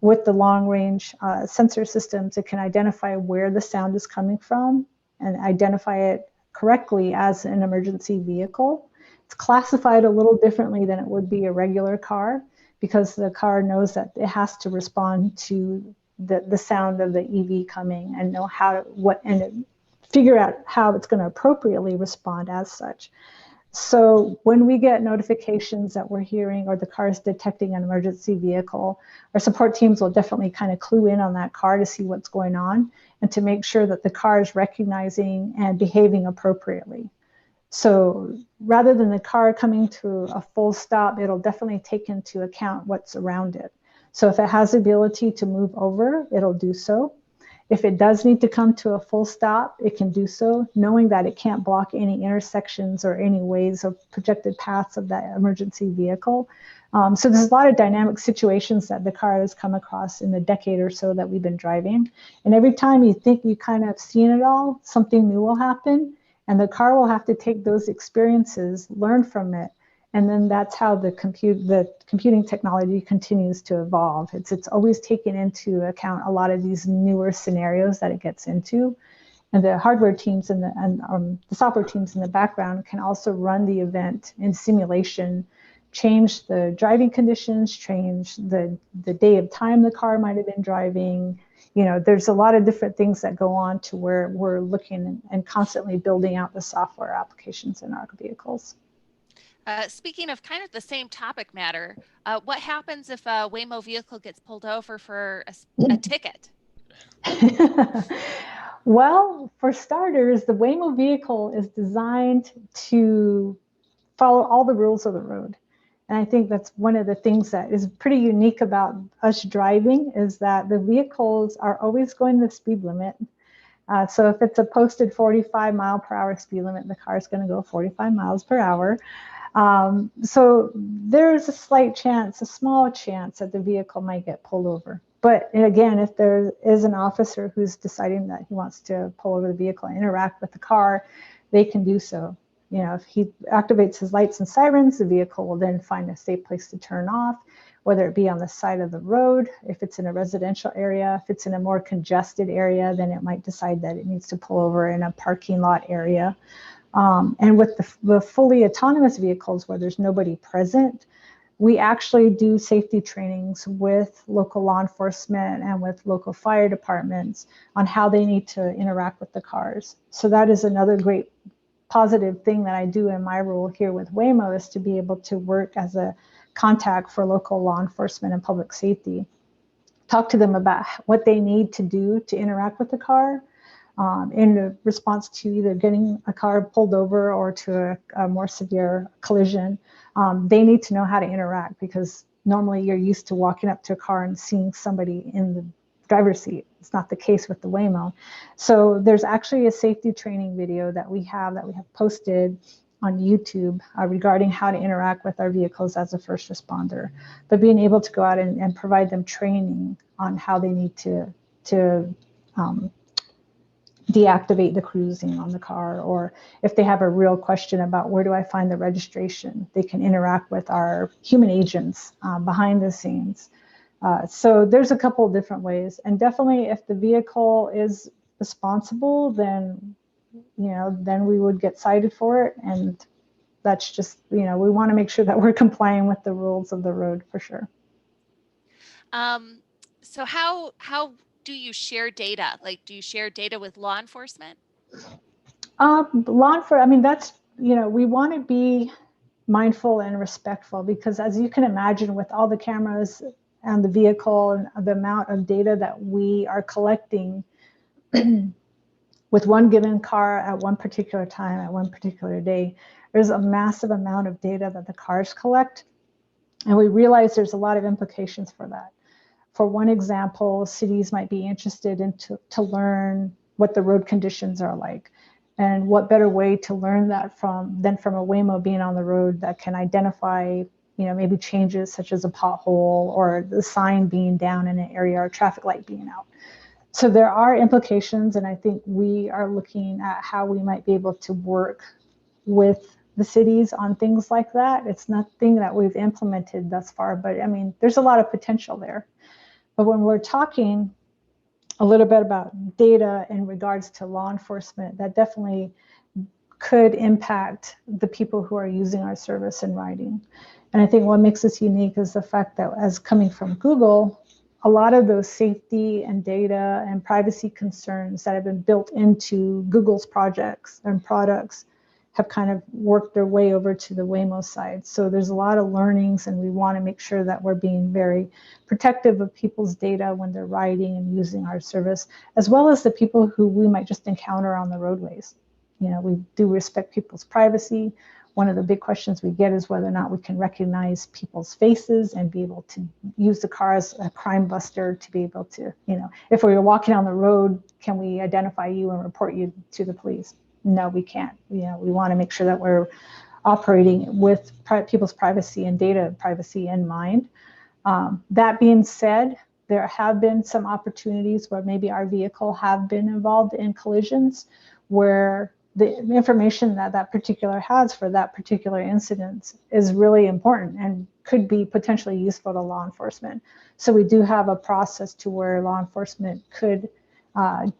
With the long range sensor systems, it can identify where the sound is coming from and identify it correctly as an emergency vehicle. It's classified a little differently than it would be a regular car, because the car knows that it has to respond to the sound of the EV coming and know and figure out how it's going to appropriately respond as such. So when we get notifications that we're hearing or the car is detecting an emergency vehicle, our support teams will definitely kind of clue in on that car to see what's going on and to make sure that the car is recognizing and behaving appropriately. So rather than the car coming to a full stop, it'll definitely take into account what's around it. So if it has the ability to move over, it'll do so. If it does need to come to a full stop, it can do so, knowing that it can't block any intersections or any ways or projected paths of that emergency vehicle. So there's a lot of dynamic situations that the car has come across in the decade or so that we've been driving. And every time you think you kind of seen it all, something new will happen. And the car will have to take those experiences, learn from it, and then that's how the computing technology continues to evolve. It's always taking into account a lot of these newer scenarios that it gets into, and the hardware teams and the software teams in the background can also run the event in simulation, change the driving conditions, change the day of time the car might have been driving. You know, there's a lot of different things that go on to where we're looking and constantly building out the software applications in our vehicles. Speaking of kind of the same topic matter, what happens if a Waymo vehicle gets pulled over for a ticket? Well, for starters, the Waymo vehicle is designed to follow all the rules of the road. And I think that's one of the things that is pretty unique about us driving, is that the vehicles are always going the speed limit. So if it's a posted 45-mile-per-hour speed limit, the car is going to go 45 miles per hour. So there's a slight chance, a small chance, that the vehicle might get pulled over. But again, if there is an officer who's deciding that he wants to pull over the vehicle and interact with the car, they can do so. You know, if he activates his lights and sirens, the vehicle will then find a safe place to turn off, whether it be on the side of the road, if it's in a residential area. If it's in a more congested area, then it might decide that it needs to pull over in a parking lot area. And with the fully autonomous vehicles where there's nobody present, we actually do safety trainings with local law enforcement and with local fire departments on how they need to interact with the cars. So that is another great positive thing that I do in my role here with Waymo, is to be able to work as a contact for local law enforcement and public safety. Talk to them about what they need to do to interact with the car, in response to either getting a car pulled over or to a more severe collision. They need to know how to interact, because normally you're used to walking up to a car and seeing somebody in the driver's seat. It's not the case with the Waymo. So there's actually a safety training video that we have posted on YouTube regarding how to interact with our vehicles as a first responder. But being able to go out and provide them training on how they need to deactivate the cruising on the car, or if they have a real question about where do I find the registration, they can interact with our human agents behind the scenes. So there's a couple of different ways, and definitely if the vehicle is responsible, then then we would get cited for it, and that's just, we want to make sure that we're complying with the rules of the road for sure. So how do you share data? Like, do you share data with law enforcement? That's, we want to be mindful and respectful, because as you can imagine, with all the cameras and the vehicle and the amount of data that we are collecting with one given car at one particular time, at one particular day, there's a massive amount of data that the cars collect. And we realize there's a lot of implications for that. For one example, cities might be interested in to learn what the road conditions are like. And what better way to learn that than from a Waymo being on the road that can identify maybe changes such as a pothole or the sign being down in an area or traffic light being out. So there are implications, and I think we are looking at how we might be able to work with the cities on things like that. It's nothing that we've implemented thus far, but I mean, there's a lot of potential there. But when we're talking a little bit about data in regards to law enforcement, that definitely could impact the people who are using our service and writing. And I think what makes us unique is the fact that, as coming from Google, a lot of those safety and data and privacy concerns that have been built into Google's projects and products have kind of worked their way over to the Waymo side. So there's a lot of learnings, and we want to make sure that we're being very protective of people's data when they're writing and using our service, as well as the people who we might just encounter on the roadways. We do respect people's privacy. One of the big questions we get is whether or not we can recognize people's faces and be able to use the car as a crime buster to be able to, if we were walking on the road, can we identify you and report you to the police? No, we can't. We want to make sure that we're operating with people's privacy and data privacy in mind. That being said, there have been some opportunities where maybe our vehicle have been involved in collisions where the information that particular has for that particular incident is really important and could be potentially useful to law enforcement. So we do have a process to where law enforcement could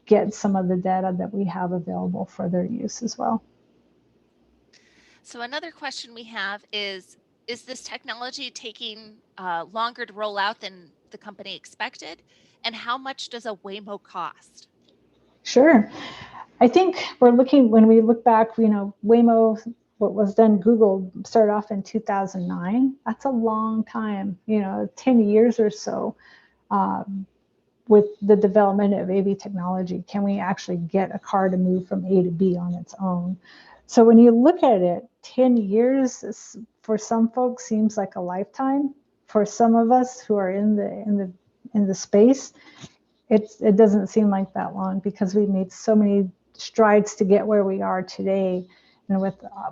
get some of the data that we have available for their use as well. So another question we have is this technology taking longer to roll out than the company expected? And how much does a Waymo cost? Sure. I think when we look back, Waymo, what was then Google, started off in 2009. That's a long time, 10 years or so with the development of AV technology. Can we actually get a car to move from A to B on its own? So when you look at it, 10 years for some folks seems like a lifetime. For some of us who are in the space, it doesn't seem like that long, because we've made so many strides to get where we are today. And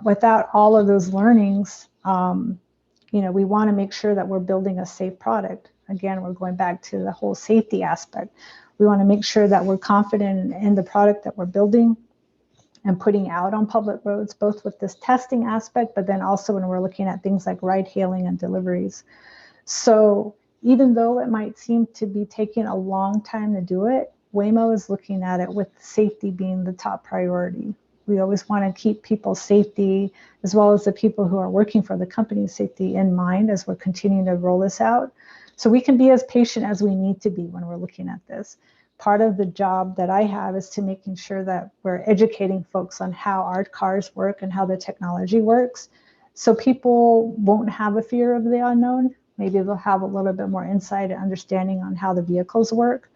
without all of those learnings, we want to make sure that we're building a safe product. Again, we're going back to the whole safety aspect. We want to make sure that we're confident in the product that we're building and putting out on public roads, both with this testing aspect, but then also when we're looking at things like ride hailing and deliveries. So even though it might seem to be taking a long time to do it, Waymo is looking at it with safety being the top priority. We always want to keep people's safety, as well as the people who are working for the company's safety, in mind as we're continuing to roll this out. So we can be as patient as we need to be when we're looking at this. Part of the job that I have is to making sure that we're educating folks on how our cars work and how the technology works, so people won't have a fear of the unknown. Maybe they'll have a little bit more insight and understanding on how the vehicles work.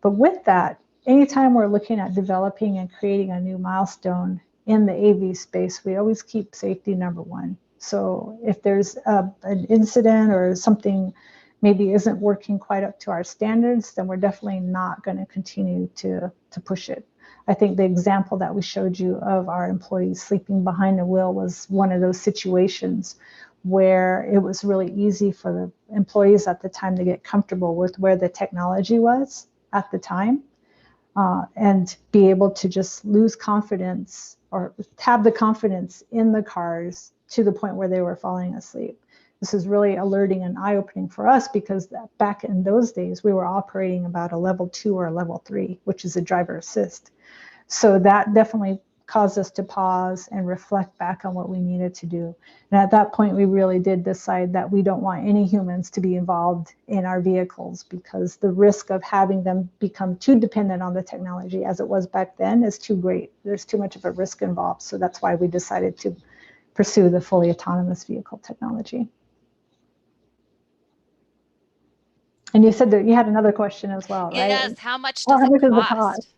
But with that, anytime we're looking at developing and creating a new milestone in the AV space, we always keep safety number one. So if there's an incident or something maybe isn't working quite up to our standards, then we're definitely not going to continue to push it. I think the example that we showed you of our employees sleeping behind the wheel was one of those situations where it was really easy for the employees at the time to get comfortable with where the technology was at the time, and be able to just lose confidence or have the confidence in the cars to the point where they were falling asleep. This is really alerting and eye-opening for us, because back in those days, we were operating about a level 2 or a level 3, which is a driver assist. So that definitely caused us to pause and reflect back on what we needed to do. And at that point, we really did decide that we don't want any humans to be involved in our vehicles, because the risk of having them become too dependent on the technology as it was back then is too great. There's too much of a risk involved. So that's why we decided to pursue the fully autonomous vehicle technology. And you said that you had another question as well, right? Yes, how much does it cost?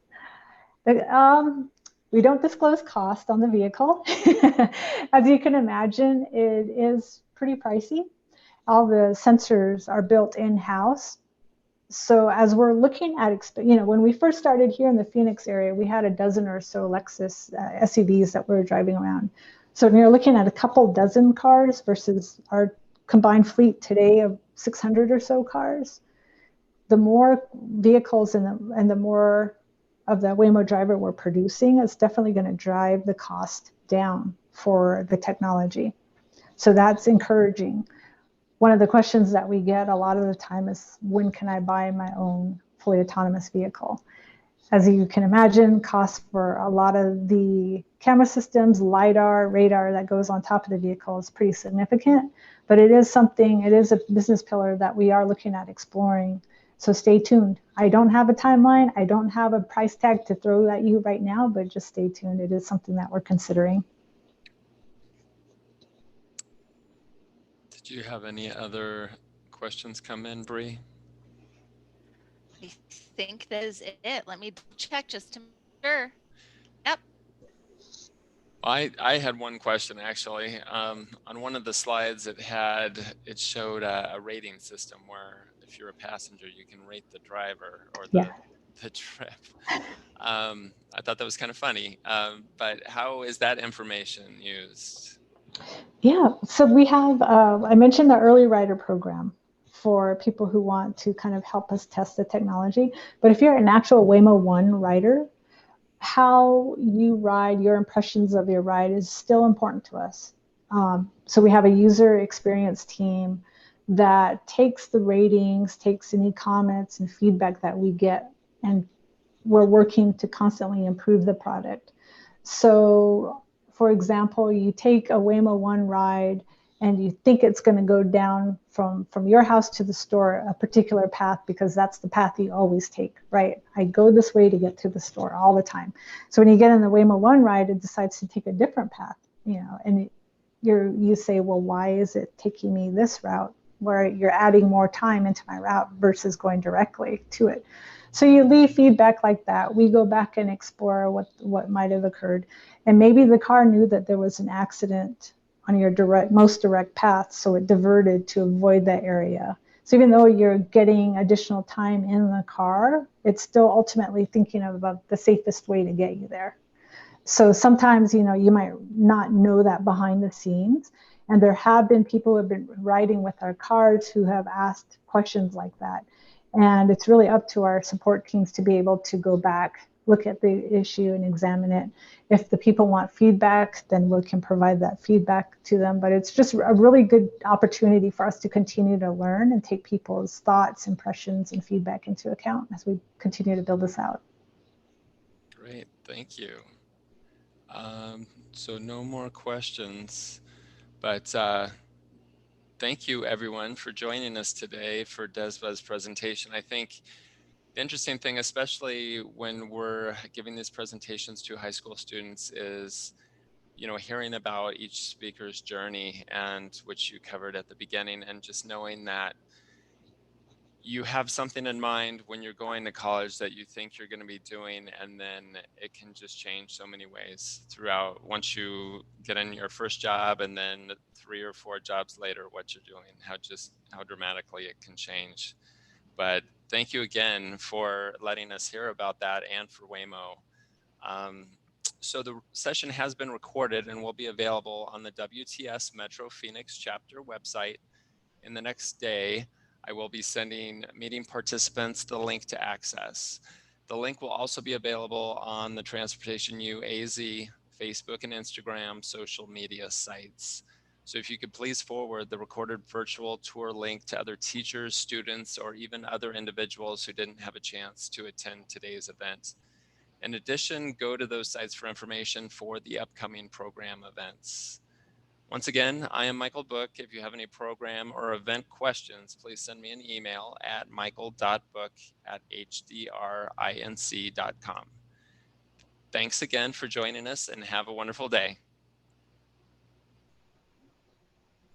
We don't disclose cost on the vehicle. As you can imagine, it is pretty pricey. All the sensors are built in-house. So as we're looking at, when we first started here in the Phoenix area, we had a dozen or so Lexus SUVs that we were driving around. So when you're looking at a couple dozen cars versus our combined fleet today of 600 or so cars. The more vehicles and the more of the Waymo Driver we're producing, it's definitely going to drive the cost down for the technology. So that's encouraging. One of the questions that we get a lot of the time is, when can I buy my own fully autonomous vehicle? As you can imagine, costs for a lot of the camera systems, LiDAR, radar that goes on top of the vehicle is pretty significant, but it is a business pillar that we are looking at exploring. So stay tuned. I don't have a timeline. I don't have a price tag to throw at you right now, but just stay tuned. It is something that we're considering. Did you have any other questions come in, Bree? I think that is it. Let me check just to make sure. Yep. I had one question actually. On one of the slides, it showed a rating system where if you're a passenger, you can rate the driver or the trip. I thought that was kind of funny, but how is that information used? Yeah, so we have, I mentioned the early rider program for people who want to kind of help us test the technology. But if you're an actual Waymo One rider, how you ride, your impressions of your ride is still important to us. So we have a user experience team that takes the ratings, takes any comments and feedback that we get, and we're working to constantly improve the product. So, for example, you take a Waymo One ride and you think it's going to go down from your house to the store a particular path because that's the path you always take, right? I go this way to get to the store all the time. So when you get in the Waymo One ride, it decides to take a different path, and you say, well, why is it taking me this route where you're adding more time into my route versus going directly to it? So you leave feedback like that. We go back and explore what might have occurred. And maybe the car knew that there was an accident on your most direct path, so it diverted to avoid that area. So even though you're getting additional time in the car, it's still ultimately thinking about the safest way to get you there. So sometimes, you might not know that behind the scenes. And there have been people who have been riding with our cars who have asked questions like that. And it's really up to our support teams to be able to go back, look at the issue and examine it. If the people want feedback, then we can provide that feedback to them. But it's just a really good opportunity for us to continue to learn and take people's thoughts, impressions, and feedback into account as we continue to build this out. Great, thank you. So no more questions, but thank you everyone for joining us today for Dezbah's presentation. I think the interesting thing, especially when we're giving these presentations to high school students, is hearing about each speaker's journey, and which you covered at the beginning, and just knowing that you have something in mind when you're going to college that you think you're going to be doing, and then it can just change so many ways throughout once you get in your first job, and then 3 or 4 jobs later, what you're doing, how dramatically it can change. But thank you again for letting us hear about that, and for Waymo. So the session has been recorded and will be available on the WTS Metro Phoenix chapter website. In the next day, I will be sending meeting participants the link to access. The link will also be available on the Transportation U AZ Facebook and Instagram social media sites. So if you could please forward the recorded virtual tour link to other teachers, students, or even other individuals who didn't have a chance to attend today's event. In addition, go to those sites for information for the upcoming program events. Once again, I am Michael Book. If you have any program or event questions, please send me an email at michael.book@hdrinc.com. Thanks again for joining us, and have a wonderful day.